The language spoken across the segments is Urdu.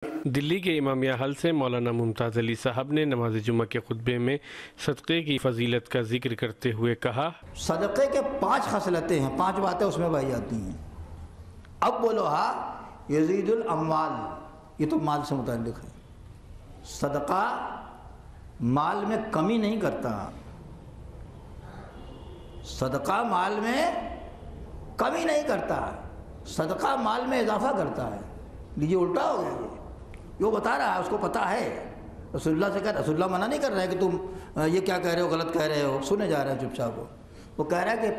دلی کے امامیہ حل سے مولانا ممتاز علی صاحب نے نماز جمعہ کے خطبے میں صدقے کی فضیلت کا ذکر کرتے ہوئے کہا، صدقے کے 5 خصلتیں ہیں، 5 باتیں اس میں پائی جاتی ہیں۔ اولھا یزید الاموال، یہ تو مال سے متعلق ہے۔ صدقہ مال میں کمی نہیں کرتا، صدقہ مال میں کمی نہیں کرتا، صدقہ مال میں اضافہ کرتا ہے۔ لیجیے الٹا ہو گیا، یہ وہ بتا رہا ہے، اس کو پتہ ہے۔ رسول اللہ سے کہہ، رسول اللہ منع نہیں کر رہا ہے کہ تم یہ کیا کہہ رہے ہو، غلط کہہ رہے ہو، سنے جا رہے ہیں چپ چاپ۔ وہ کہہ رہا ہے کہ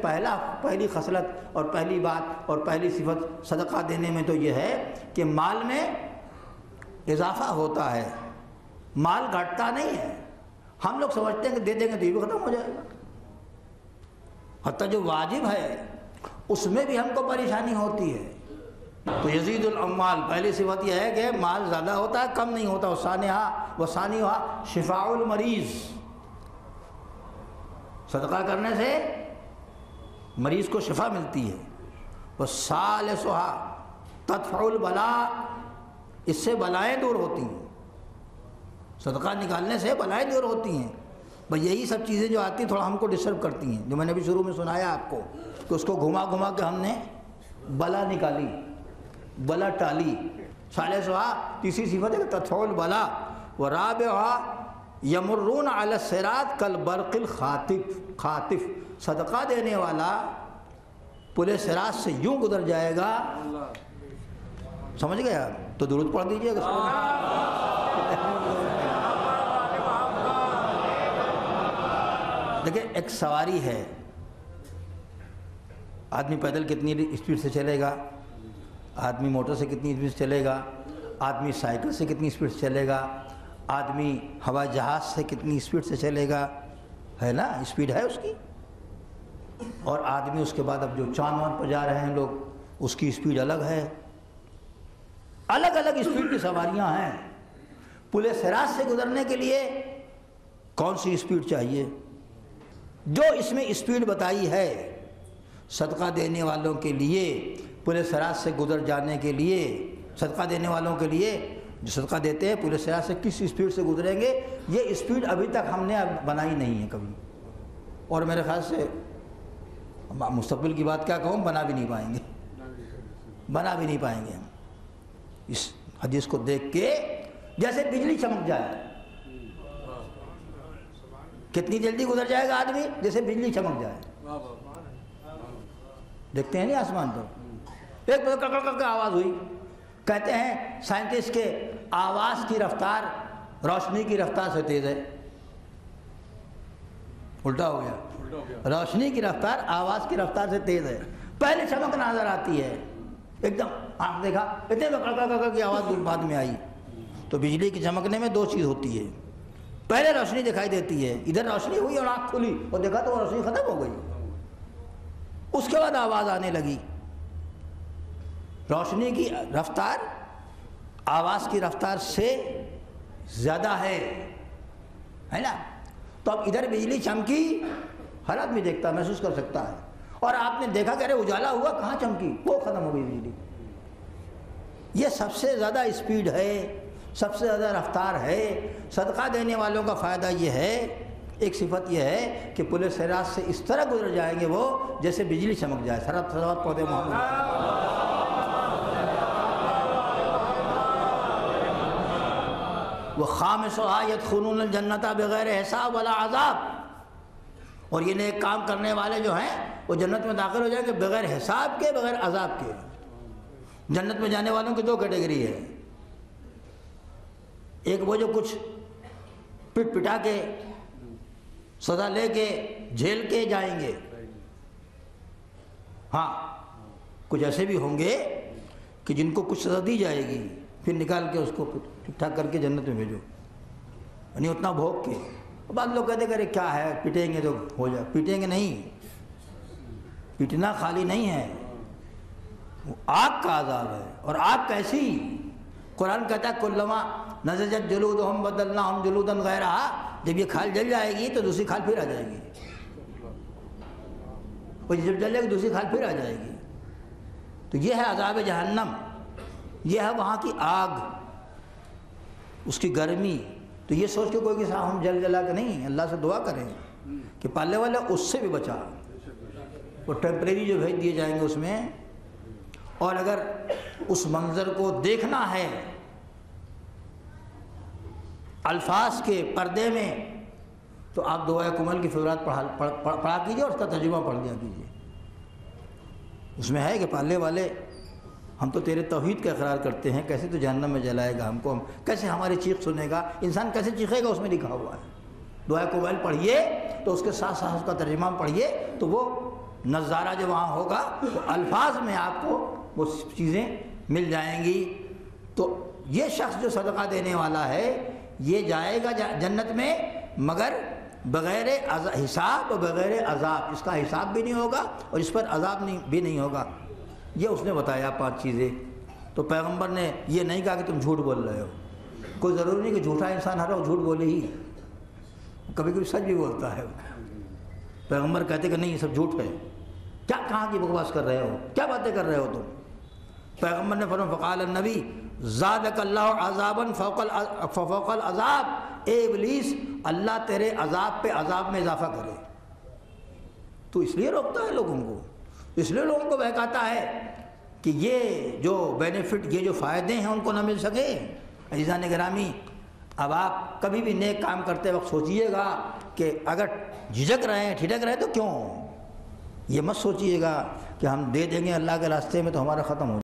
پہلی خصلت اور پہلی بات اور پہلی صفت صدقہ دینے میں تو یہ ہے کہ مال میں اضافہ ہوتا ہے، مال گھٹتا نہیں ہے۔ ہم لوگ سمجھتے ہیں کہ دے دیں گے تو یہ بھی ختم ہو جائے گا، حتیٰ جو واجب ہے اس میں بھی ہم کو پریشانی ہوتی ہے۔ تو یزید الاموال، پہلی صفت یہ ہے کہ مال زیادہ ہوتا ہے، کم نہیں ہوتا۔ وثانیھا شفاء المریض، صدقہ کرنے سے مریض کو شفا ملتی ہے۔ وثالثھا تدفع البلاء، اس سے بلائیں دور ہوتی ہیں، صدقہ نکالنے سے بلائیں دور ہوتی ہیں۔ بھئی یہی سب چیزیں جو آتی ہیں تھوڑا ہم کو ڈسٹرب کرتی ہیں، جو میں نے بھی شروع میں سنایا آپ کو کہ اس کو گھما گھما کے ہم نے بلا نکالی، بلا ٹالی۔ ثالثھا، تیسری صفت ہے کہ تدفع البلاء۔ ورابعھا یمرون علی الصراط کالبرق الخاطف، صدقہ دینے والا پل صراط سے یوں گزر جائے گا، سمجھ گیا؟ تو درود پڑھ دیجیے گا۔ دیکھیں ایک سواری ہے، آدمی پیدل کتنی اسپیڈ سے چلے گا، آدمی موٹر سے کتنی اسپیڈ سے چلے گا، آدمی سائیکل سے کتنی اسپیڈ سے چلے گا، آدمی ہوائی جہاز سے کتنی اسپیڈ سے چلے گا، ہے نا، اسپیڈ ہے اس کی۔ اور آدمی اس کے بعد اب جو چاند وان پر جا رہے ہیں لوگ، اس کی اسپیڈ الگ ہے، الگ الگ اسپیڈ کی سواریاں ہیں۔ پل صراط سے گزرنے کے لیے کون سی اسپیڈ چاہیے؟ جو اس میں اسپیڈ بتائی ہے صدقہ دینے والوں کے لیے، پل صراط سے گزر جانے کے لیے، صدقہ دینے والوں کے لیے جو صدقہ دیتے ہیں پل صراط سے کس اسپیڈ سے گزریں گے، یہ اسپیڈ ابھی تک ہم نے بنائی نہیں ہے کبھی، اور میرے خیال سے مستقبل کی بات کیا کہوں، بنا بھی نہیں پائیں گے، بنا بھی نہیں پائیں گے ہم۔ اس حدیث کو دیکھ کے جیسے بجلی چمک جائے، کتنی جلدی گزر جائے گا آدمی، جیسے بجلی چمک جائے۔ دیکھتے ہیں نہیں آسمان پر، ایک کڑ آواز ہوئی، کہتے ہیں سائنٹسٹ کے آواز کی رفتار روشنی کی رفتار سے تیز ہے، الٹا ہو گیا، روشنی کی رفتار آواز کی رفتار سے تیز ہے۔ پہلے چمک نظر آتی ہے، ایک دم آنکھ دیکھا، اتنے میں کڑ کی آواز بعد میں آئی۔ تو بجلی کی چمکنے میں 2 چیز ہوتی ہے، پہلے روشنی دکھائی دیتی ہے، ادھر روشنی ہوئی اور آنکھ کھلی اور دیکھا تو وہ روشنی ختم ہو گئی، اس کے بعد آواز آنے لگی۔ روشنی کی رفتار آواز کی رفتار سے زیادہ ہے نا؟ تو اب ادھر بجلی چمکی، ہر آدمی دیکھتا، محسوس کر سکتا ہے، اور آپ نے دیکھا کہ ارے اجالا ہوا، کہاں چمکی، وہ ختم ہو گئی بجلی۔ یہ سب سے زیادہ اسپیڈ ہے، سب سے زیادہ رفتار ہے۔ صدقہ دینے والوں کا فائدہ یہ ہے، ایک صفت یہ ہے کہ پل صراط سے اس طرح گزر جائیں گے وہ جیسے بجلی چمک جائے۔ صلوات پڑھتے محمد۔ وخامسھا يدخلون الجنة بغیر حساب ولا عذاب، اور یہ نیک کام کرنے والے جو ہیں وہ جنت میں داخل ہو جائیں گے بغیر حساب کے، بغیر عذاب کے۔ جنت میں جانے والوں کی 2 کیٹیگری ہے، ایک وہ جو کچھ پٹ پٹا کے سزا لے کے جھیل کے جائیں گے، ہاں کچھ ایسے بھی ہوں گے کہ جن کو کچھ سزا دی جائے گی، پھر نکال کے اس کو ٹھیک ٹھاک کر کے جنت میں بھیجو، یعنی اتنا بھوگ کے۔ بعض لوگ کہتے کہ ارے کیا ہے، پیٹیں گے تو ہو جائے، پیٹیں گے نہیں، پیٹنا خالی نہیں ہے، وہ آگ کا عذاب ہے۔ اور آگ کیسی؟ قرآن کہتا ہے کلما نضجت جلودہم بدلناہم جلودا غیرہا، جب یہ کھال جل جائے گی تو دوسری کھال پھر آ جائے گی، اور جب جل جائے گی دوسری کھال پھر آ جائے گی۔ تو یہ ہے عذاب جہنم، یہ ہے وہاں کی آگ۔ اس کی گرمی، تو یہ سوچ کے کوئی کہ صاحب ہم جل جلا کے نہیں، اللہ سے دعا کریں کہ پالنے والا اس سے بھی بچا، وہ ٹیمپریری جو بھیج دیے جائیں گے اس میں۔ اور اگر اس منظر کو دیکھنا ہے الفاظ کے پردے میں تو آپ دعائے کمل کی فضلات پڑھا کیجئے اور اس کا ترجمہ پڑھ لیا کیجئے۔ اس میں ہے کہ پالنے والے ہم تو تیرے توحید کا اقرار کرتے ہیں، کیسے تو جہنم میں جلائے گا ہم کو، کیسے ہماری چیخ سنے گا، انسان کیسے چیخے گا، اس میں لکھا ہوا ہے۔ دعائے کمل پڑھیے تو اس کے ساتھ ساتھ اس کا ترجمہ پڑھیے تو وہ نظارہ جو وہاں ہوگا وہ الفاظ میں آپ کو وہ چیزیں مل جائیں گی۔ تو یہ شخص جو صدقہ دینے والا ہے یہ جائے گا جنت میں مگر بغیر حساب و بغیر عذاب، اس کا حساب بھی نہیں ہوگا اور اس پر عذاب بھی نہیں ہوگا۔ یہ اس نے بتایا 5 چیزیں۔ تو پیغمبر نے یہ نہیں کہا کہ تم جھوٹ بول رہے ہو، کوئی ضروری نہیں کہ جھوٹا انسان ہر وقت جھوٹ بولے ہی، کبھی کبھی سچ بھی بولتا ہے۔ پیغمبر کہتے کہ نہیں یہ سب جھوٹ ہے، کیا کہاں کی بکواس کر رہے ہو، کیا باتیں کر رہے ہو تم۔ پیغمبر نے فرمایا فقال النبی زادک اللہ عذابا فوق العذاب، اے ابلیس اللہ تیرے عذاب پہ عذاب میں اضافہ کرے۔ تو اس لیے روکتا ہے لوگوں کو، اس لیے لوگوں کو بہکاتا ہے کہ یہ جو بینیفٹ، یہ جو فائدے ہیں ان کو نہ مل سکے۔ عزیزان گرامی، اب آپ کبھی بھی نیک کام کرتے وقت سوچئے گا کہ اگر جھجک رہے ہیں ٹھٹک رہے ہیں تو کیوں، یہ مت سوچئے گا کہ ہم دے دیں گے اللہ کے راستے میں تو ہمارا ختم ہو